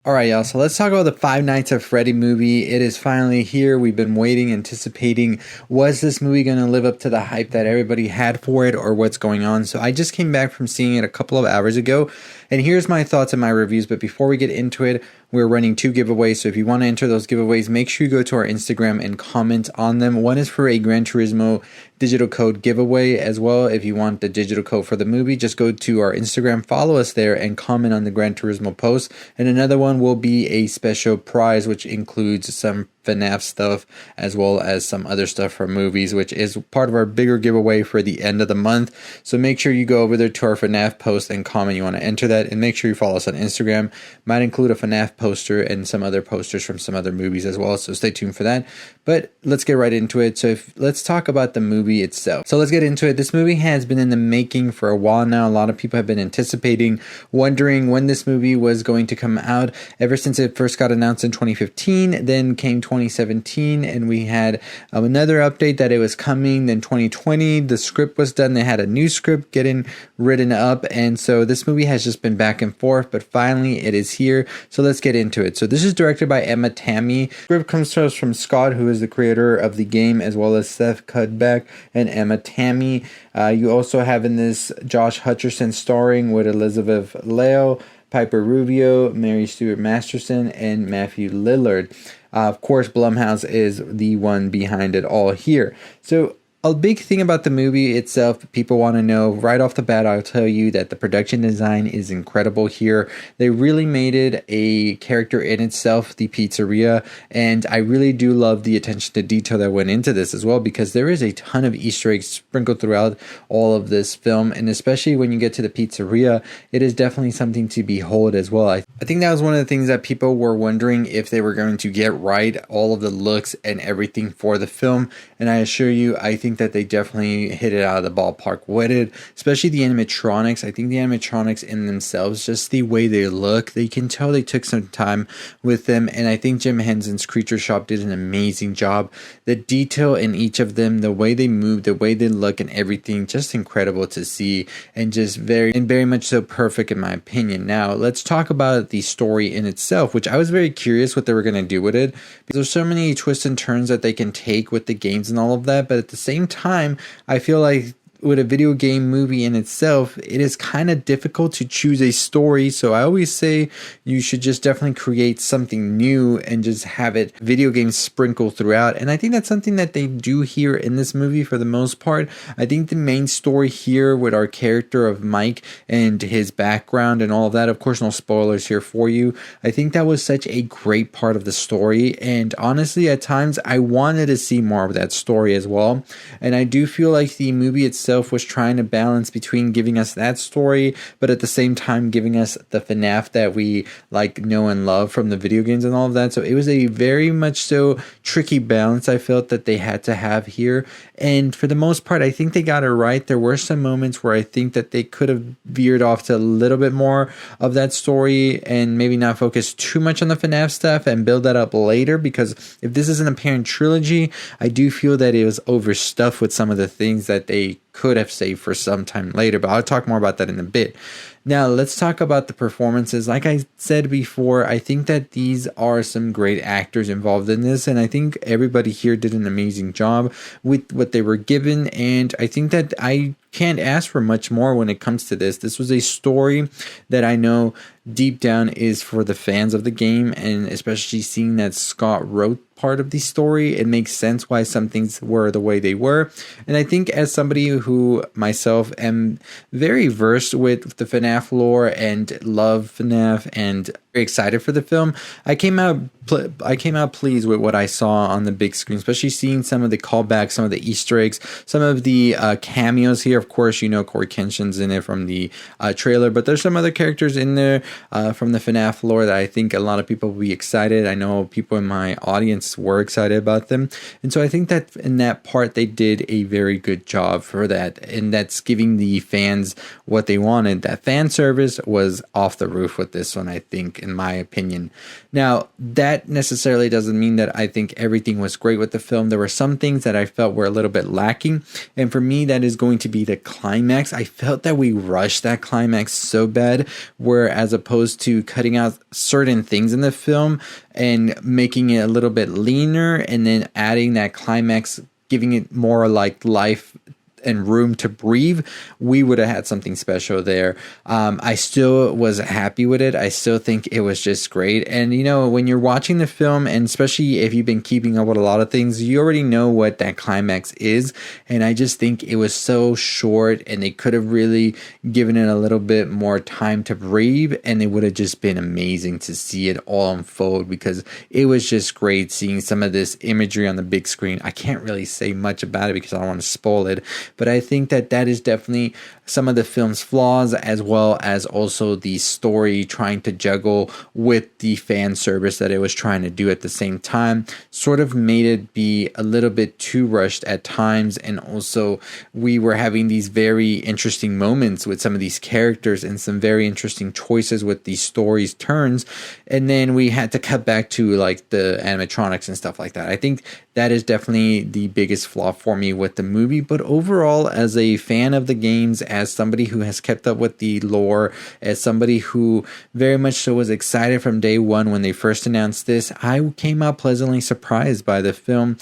All right, y'all. So let's talk about the Five Nights at Freddy movie. It is finally here. We've been waiting, anticipating. Was this movie going to live up to the hype that everybody had for it, or what's going on? So I just came back from seeing it a couple of hours ago, and here's my thoughts and my reviews. But before we get into it, we're running 2 giveaways. So if you want to enter those giveaways, make sure you go to our Instagram and comment on them. One is for a Gran Turismo digital code giveaway as well. If you want the digital code for the movie, just go to our Instagram, follow us there, and comment on the Gran Turismo post. And another one will be a special prize, which includes some FNAF stuff as well as some other stuff from movies, which is part of our bigger giveaway for the end of the month. So make sure you go over there to our FNAF post and comment you want to enter that, and make sure you follow us on Instagram. Might include a FNAF poster and some other posters from some other movies as well, so stay tuned for that. But let's get right into it. So let's talk about the movie itself. So let's get into it. This movie has been in the making for a while now. A lot of people have been anticipating, wondering when this movie was going to come out ever since it first got announced in 2015. Then came 2017, and we had another update that it was coming. Then 2020, the script was done. They had a new script getting written up, and so this movie has just been back and forth, but finally it is here. So let's get into it. So this is directed by Emma Tammi. Script comes to us from Scott, who is the creator of the game, as well as Seth, Cuddeback, and Emma Tammi. You also have in this Josh Hutcherson starring with Elizabeth Lail, Piper Rubio, Mary Stuart Masterson, and Matthew Lillard. Of course, Blumhouse is the one behind it all here. So a big thing about the movie itself, people want to know right off the bat, I'll tell you that the production design is incredible here. They really made it a character in itself, the pizzeria, and I really do love the attention to detail that went into this as well, because there is a ton of Easter eggs sprinkled throughout all of this film, and especially when you get to the pizzeria, it is definitely something to behold as well. I think that was one of the things that people were wondering if they were going to get right, all of the looks and everything for the film, and I assure you, I think that they definitely hit it out of the ballpark with it, especially the animatronics. I think the animatronics in themselves, just the way they look, they can tell they took some time with them, and I think Jim Henson's Creature Shop did an amazing job. The detail in each of them, the way they move, the way they look and everything, just incredible to see, and just very much so perfect in my opinion. Now let's talk about the story in itself, which I was very curious what they were going to do with it, because there's so many twists and turns that they can take with the games and all of that, but at the same time, I feel like with a video game movie in itself, it is kind of difficult to choose a story. So I always say you should just definitely create something new and just have it video games sprinkled throughout. And I think that's something that they do here in this movie for the most part. I think the main story here with our character of Mike and his background and all of that, of course, no spoilers here for you. I think that was such a great part of the story. And honestly, at times I wanted to see more of that story as well. And I do feel like the movie itself was trying to balance between giving us that story, but at the same time giving us the FNAF that we like, know, and love from the video games and all of that. So it was a very much so tricky balance I felt that they had to have here. And for the most part, I think they got it right. There were some moments where I think that they could have veered off to a little bit more of that story and maybe not focus too much on the FNAF stuff and build that up later, because if this is an apparent trilogy, I do feel that it was overstuffed with some of the things that they could have saved for some time later, but I'll talk more about that in a bit. Now, let's talk about the performances. Like I said before, I think that these are some great actors involved in this, and I think everybody here did an amazing job with what they were given, and I think that I can't ask for much more when it comes to this. This was a story that I know deep down is for the fans of the game, and especially seeing that Scott wrote part of the story, it makes sense why some things were the way they were. And I think as somebody who myself am very versed with the FNAF lore and love FNAF and very excited for the film, I came out pleased with what I saw on the big screen, especially seeing some of the callbacks, some of the Easter eggs, some of the cameos here. Of course, you know Corey Kenshin's in it from the trailer, but there's some other characters in there from the FNAF lore that I think a lot of people will be excited. I know people in my audience were excited about them, and so I think that in that part they did a very good job for that, and that's giving the fans what they wanted, that fan service was off the roof with this one, I think, in my opinion. Now, that necessarily doesn't mean that I think everything was great with the film. There were some things that I felt were a little bit lacking. And for me, that is going to be the climax. I felt that we rushed that climax so bad, where as opposed to cutting out certain things in the film and making it a little bit leaner and then adding that climax, giving it more like life and room to breathe, we would have had something special there. I still was happy with it. I still think it was just great. And you know, when you're watching the film, and especially if you've been keeping up with a lot of things, you already know what that climax is. And I just think it was so short, and they could have really given it a little bit more time to breathe, and it would have just been amazing to see it all unfold, because it was just great seeing some of this imagery on the big screen. I can't really say much about it because I don't want to spoil it, but I think that that is definitely some of the film's flaws, as well as also the story trying to juggle with the fan service that it was trying to do at the same time, sort of made it be a little bit too rushed at times. And also we were having these very interesting moments with some of these characters and some very interesting choices with these stories turns, and then we had to cut back to like the animatronics and stuff like that. I think that is definitely the biggest flaw for me with the movie. But overall, as a fan of the games, as somebody who has kept up with the lore, as somebody who very much so was excited from day one when they first announced this, I came out pleasantly surprised by the film,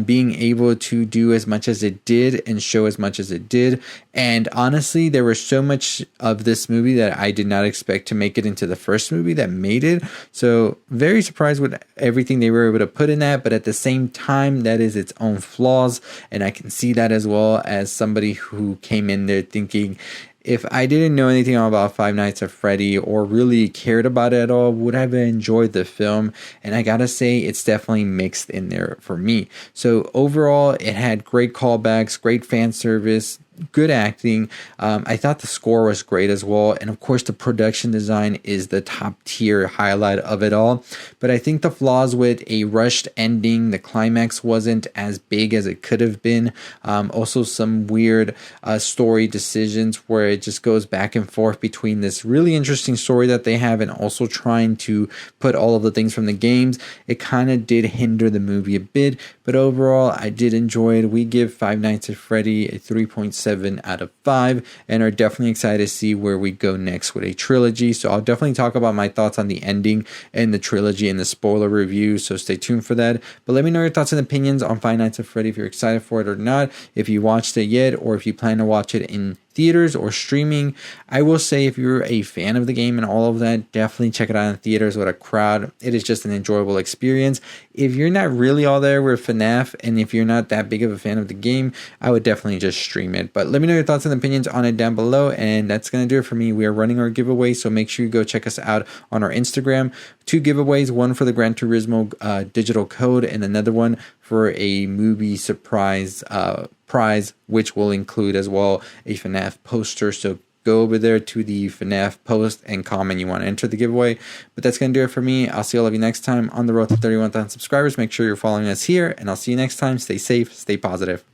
being able to do as much as it did and show as much as it did. And honestly, there was so much of this movie that I did not expect to make it into the first movie that made it. So very surprised with everything they were able to put in that. But at the same time, that is its own flaws. And I can see that as well as somebody who came in there thinking, if I didn't know anything about Five Nights at Freddy or really cared about it at all, would I have enjoyed the film? And I gotta say, it's definitely mixed in there for me. So overall, it had great callbacks, great fan service, good acting. I thought the score was great as well. And of course, the production design is the top tier highlight of it all. But I think the flaws with a rushed ending, the climax wasn't as big as it could have been. Also, some weird story decisions where it just goes back and forth between this really interesting story that they have and also trying to put all of the things from the games. It kind of did hinder the movie a bit. But overall, I did enjoy it. We give Five Nights at Freddy a 3.7 out of 5 and are definitely excited to see where we go next with a trilogy. So I'll definitely talk about my thoughts on the ending and the trilogy in the spoiler review, so stay tuned for that. But let me know your thoughts and opinions on Five Nights at Freddy, if you're excited for it or not, if you watched it yet, or if you plan to watch it in theaters or streaming. I will say, if you're a fan of the game and all of that, definitely check it out in theaters with a crowd. It is just an enjoyable experience. If you're not really all there with FNAF, and if you're not that big of a fan of the game, I would definitely just stream it. But let me know your thoughts and opinions on it down below, and that's going to do it for me. We are running our giveaway, so make sure you go check us out on our Instagram. 2 giveaways, one for the Gran Turismo digital code, and another one for a movie surprise prize, which will include as well a FNAF poster. So go over there to the FNAF post and comment you want to enter the giveaway. But that's going to do it for me. I'll see all of you next time on the road to 31,000 subscribers. Make sure you're following us here, and I'll see you next time. Stay safe, stay positive.